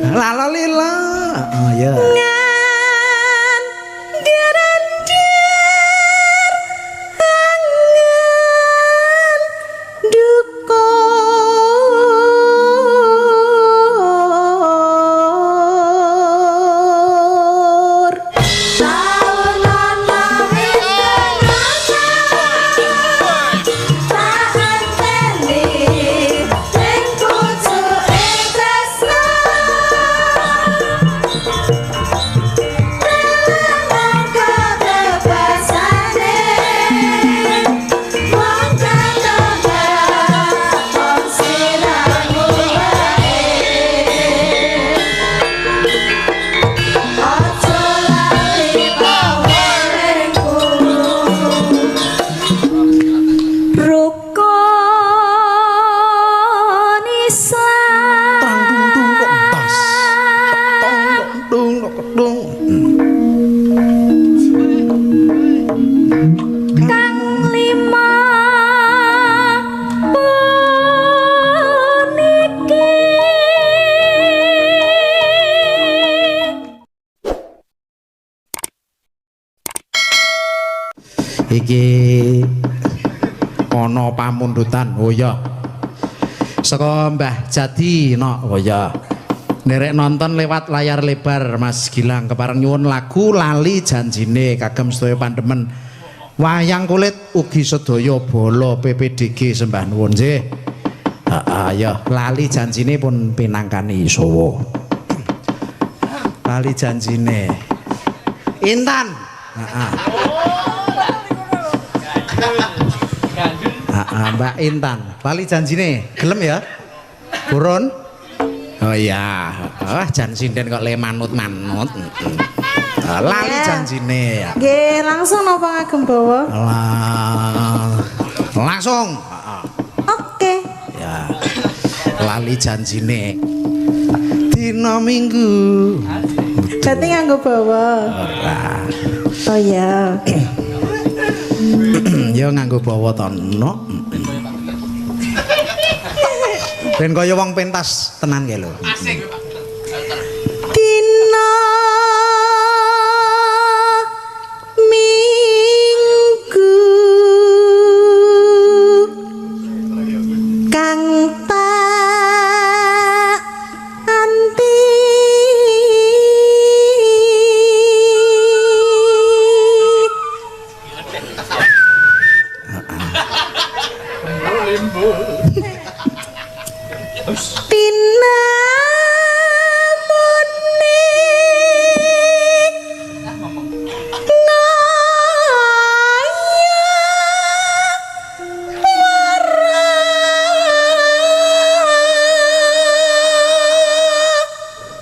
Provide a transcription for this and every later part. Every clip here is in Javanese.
Lalalila. Oh ya. Ngan dirandir angan dukur. Saunan mawin denganan tak anteni ning pucuke tresna. Rukun Islam Dung kok dung. kang lima puniki Iki ana pamundutan. Oh ya. Saka Mbah Jati no. Oh ya. Nderek nonton lewat layar lebar Mas Gilang kepareng nyuwun lagu Lali Janjine kagem sedaya pandemen wayang kulit ugi sedaya bala PPDG sembah nuwun nggih. Heeh ya Lali Janjine pun pinangkani Sowo. Lali Janjine. Intan. Heeh. Mbak Intan, Lali Janjine, gelem ya? Burun? Oh iya, jan sinden kok le manut-manut. Lali Janjine ya. nggih langsung napa ngagem bawa Langsung. oke Ya. Lali Janjine. Dina Minggu. berarti nganggo bawa Ora. oh ya Ya nganggo bawa to no. Ben kaya wong pentas tenan kae lho. dina Minggu kang tak anti Tina muni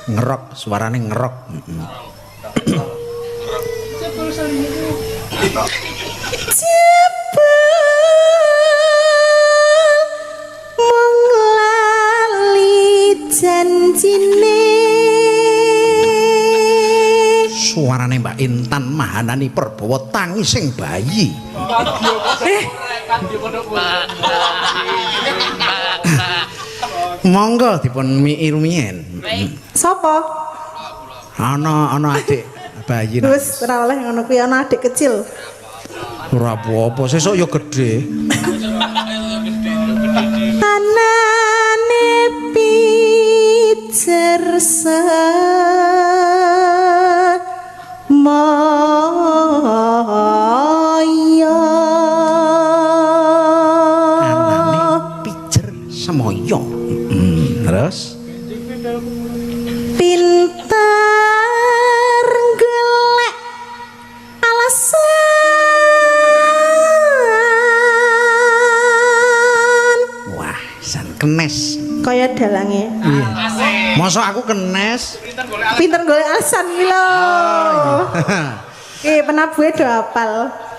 Ngerok, suarane ngerok. mung lali janjine Suarane Mbak Intan Mahanani Perbawa tangising bayi. Monggo dipun miir-mien. sapa Ana adik bayi. wis ora oleh ngono kuwi ana adik kecil Ora apa-apa, sesuk ya gedhe. anane pijer moyo Anane pijer semoyo. Terus pinter golek alasan wah, san kenes. kaya dalange Iya. Mosok aku kenes. pinter golek alasan iki lho penabuhe do apal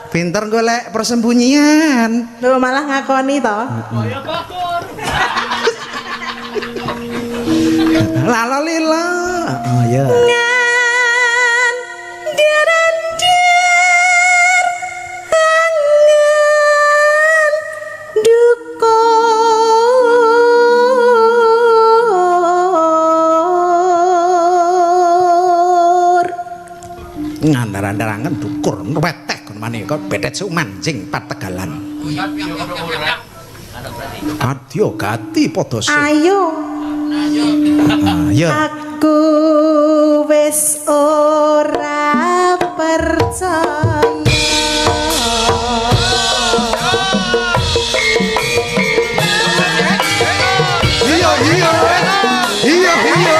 Pinter golek persembunyian. lho malah ngakoni to Lalalila. Oh ya. ngan dirandir angan dukur ngandar-andarangen dukur wetek ngono manika betet sumanjing pategalan. Adya gati padha Ayo. ya Aku wis ora percaya. iya iya iya iya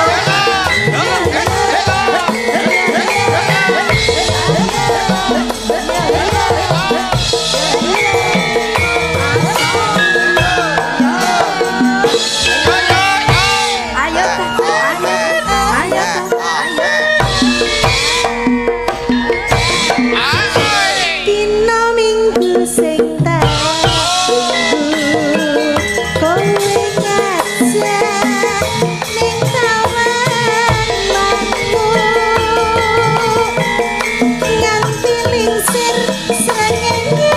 Ayo Dina minggu sing kowe ngajak ning tamanmu nganti lingsir srengenge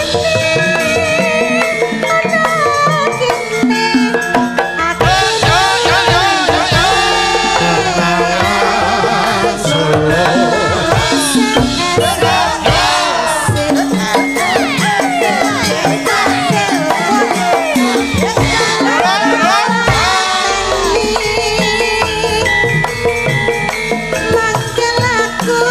ana kene aku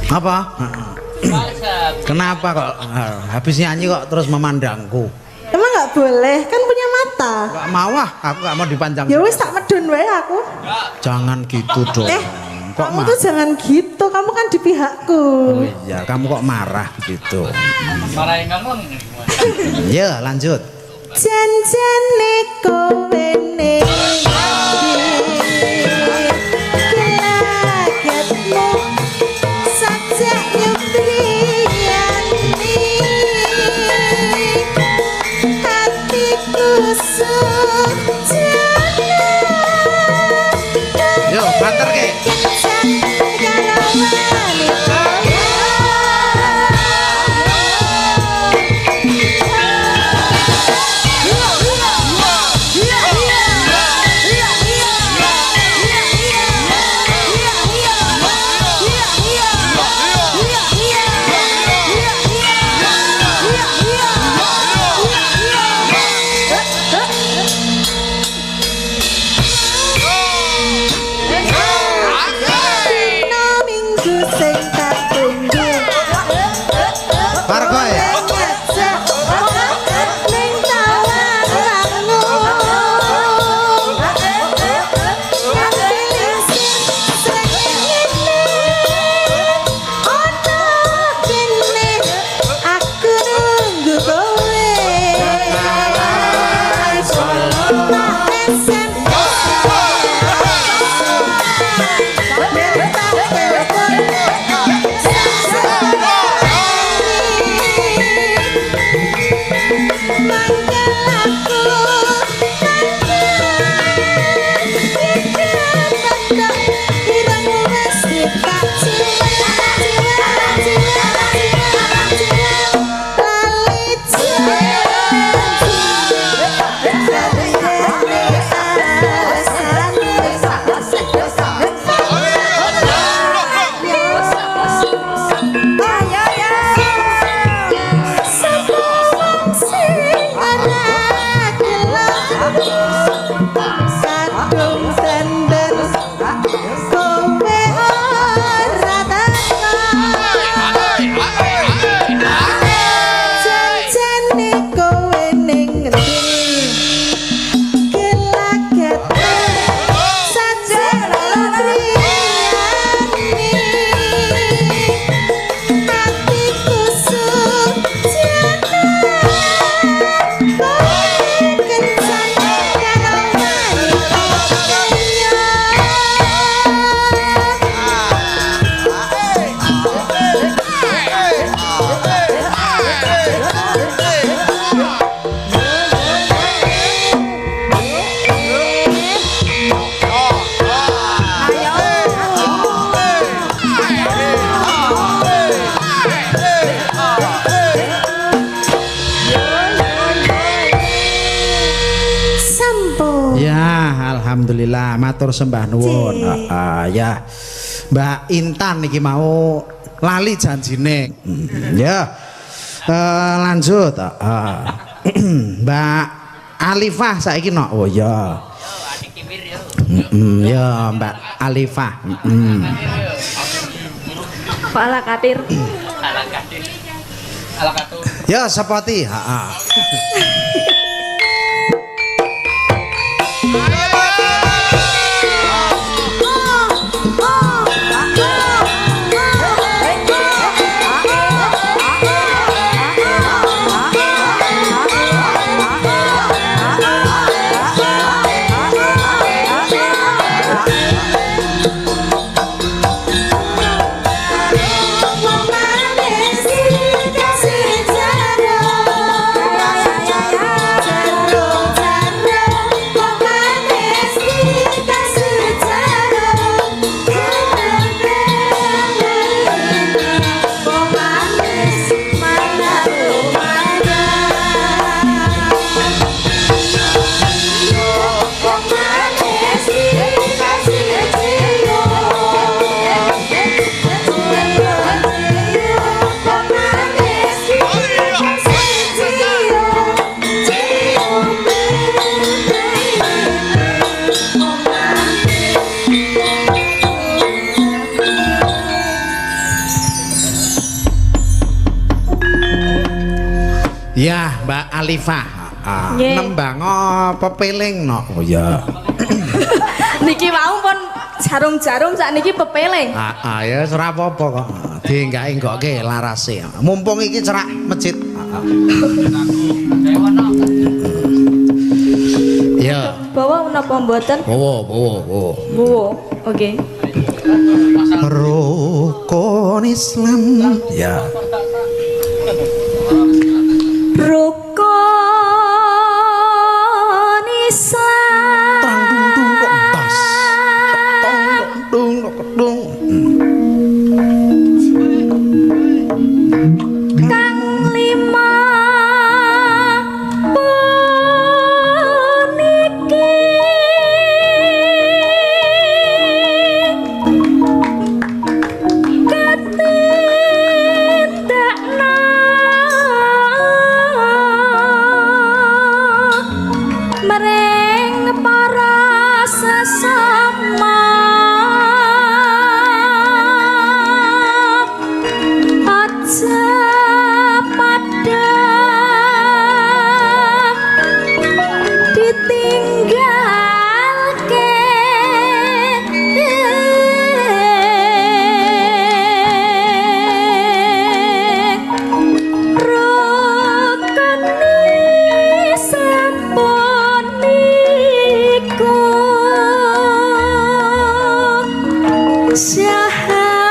apa? Kenapa kok habis nyanyi kok terus memandangku? emang nggak boleh kan punya mata. Gak mau aku gak mau dipanjang. Ya wis tak medun wae aku. Jangan gitu dong. Kok Kamu tuh jangan gitu, kamu kan di pihakku. Oh iya, kamu kok marah gitu. Marahin kamu. Ya, lanjut. Janjane kowe ning gelagatmu sajak nyebriyani hatiku sujana. Yo, banter ke. alhamdulillah matur sembah nuwun. Ya. Mbak Intan iki mau lali janjine. Ya. Lanjut. Mbak Alifah saiki no. Oh ya. Ya Mbak Alifah. Ala katir. Ya sepati. Ya Mbak Alifah. Nembang pepeling no. Oh ya. Niki mau pun jarum-jarum sak niki pepeling. Ya ora apa-apa kok. Dienggak-enggokke larase. Mumpung iki cerak masjid. Ya. Bawa menapa mboten? Bawa. Oke. Rukun Islam. Ya. Rukun Islam. Tang dung kok tas. Tong dung dung. Kang lima puniki katindakna mereng para sesama aja pada ditinggalke rukun sampun niku syahadat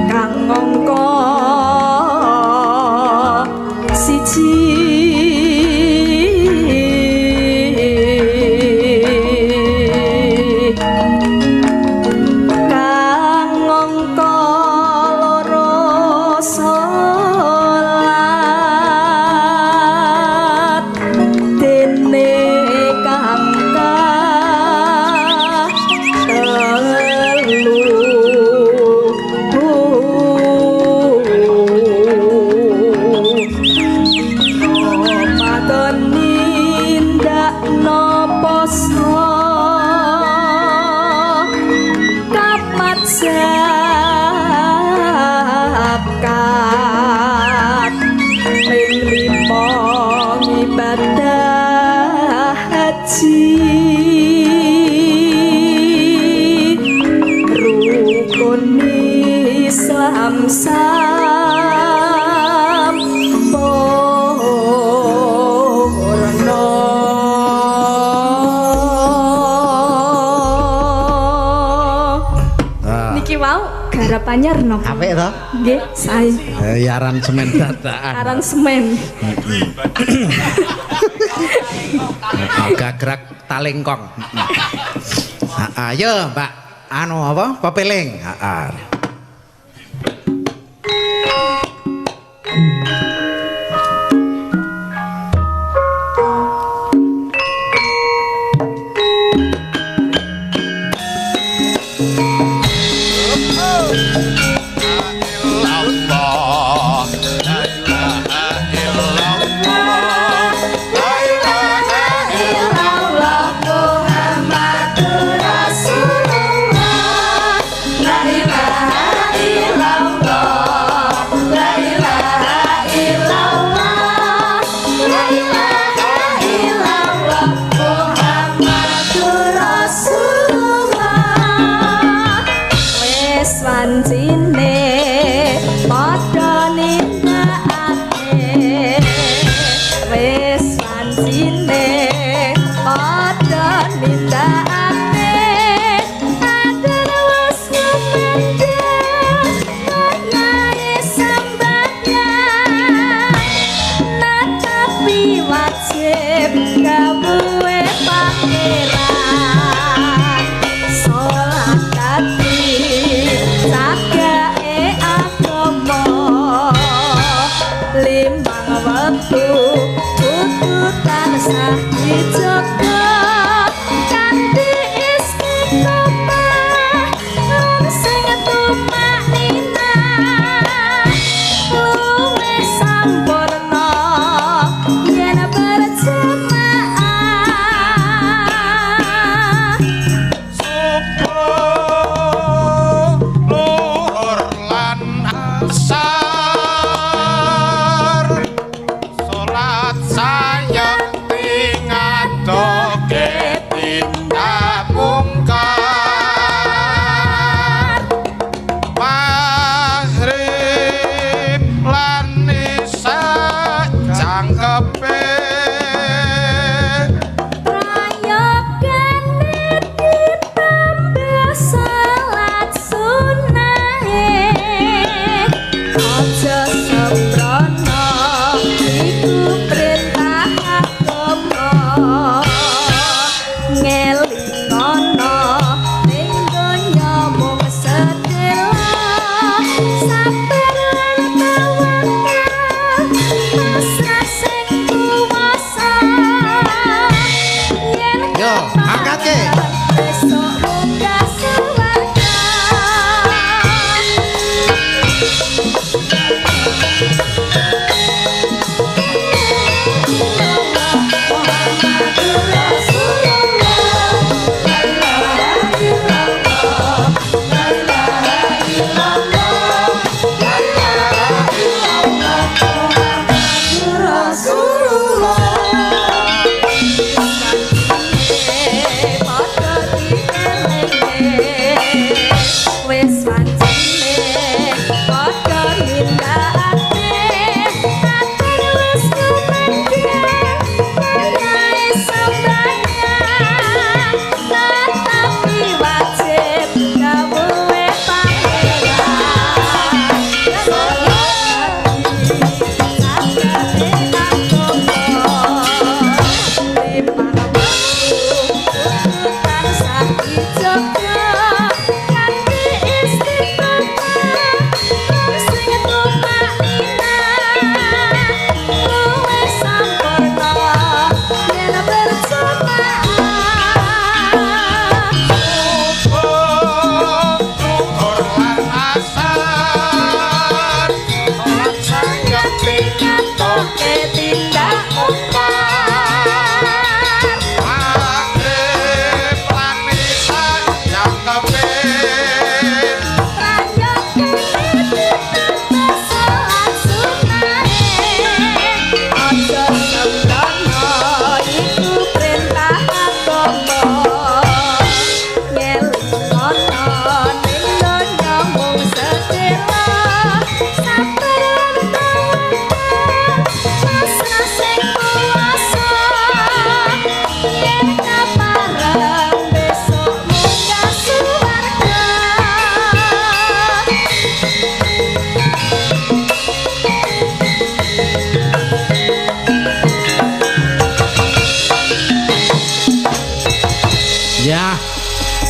kang ngangka siji kang ngangka loro salat dene kang Ramadan nindakno poso kapat zakat ping 5 ibadah haji rukun Islam sampurna. Niki wau garapannya Reno. Apik to? Nggih, sae. Ya aransemen dadakan. Aransemen. Gagrak talengkong. Ayo Mbak anu apa? Pepeling.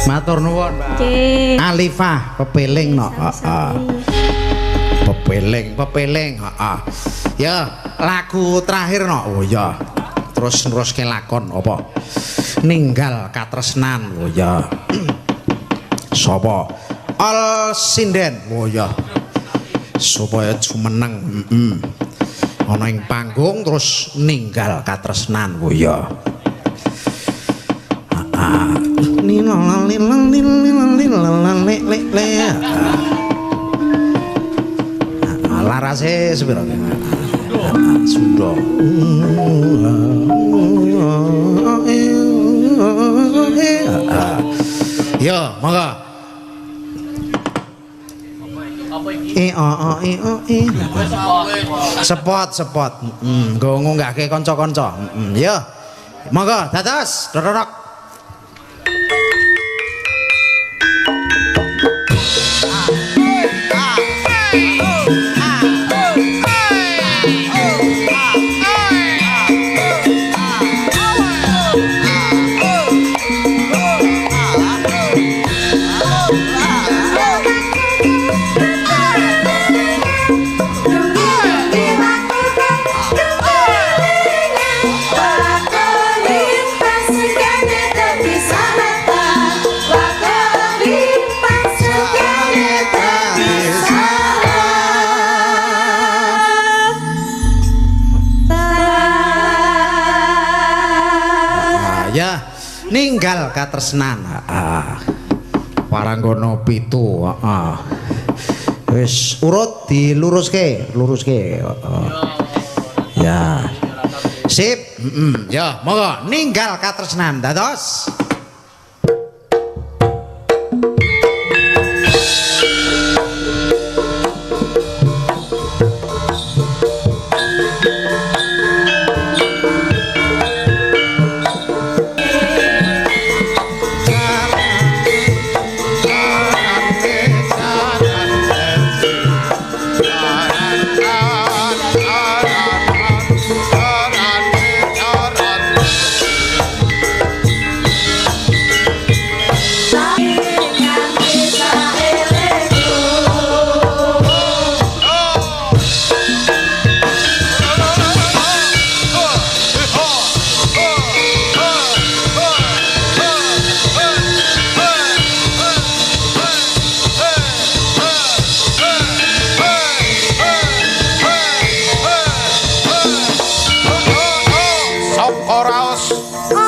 Matur nuwun, Mbak. Alifah pepeling no. Pepeling, heeh. Ya, lagu terakhir no. Oh ya. Terus neruske lakon apa? Ninggal katresnan. Oh ya. Sapa? All Sinden. Oh ya. Supaya jumeneng. Ana ing panggung terus ninggal katresnan. Oh ya. Larase sepiro Sunda. Yo, monggo. Sepot. Nggo ngunggahke kanca-kanca. Yo. Monggo dados dorok. Ninggal katresnan. Paranggono 7. Wis urut diluruske. Ya. Sip. Ya, monggo ninggal katresnan. Dados.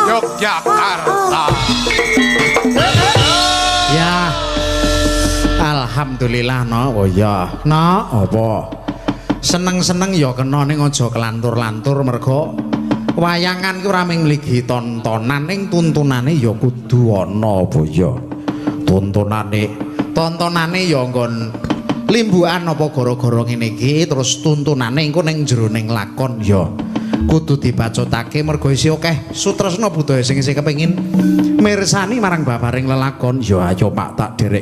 Yogyakarta. Ya. Alhamdulillah no. Oh ya. No apa? Seneng-seneng ya kena ning aja kelantur-lantur mergo wayangan ki ora mung mligi tontonan ning tuntunane ya kudu ana apa ya. Tontonane ya nggon limbukan apa gara-gara ngene iki terus tuntunane engko ning jroning lakon ya kudu dibacotake mergo isih akeh sutresna budaya sing isih kepengin mirsani marang babaring lelakon ya ayo Pak tak derek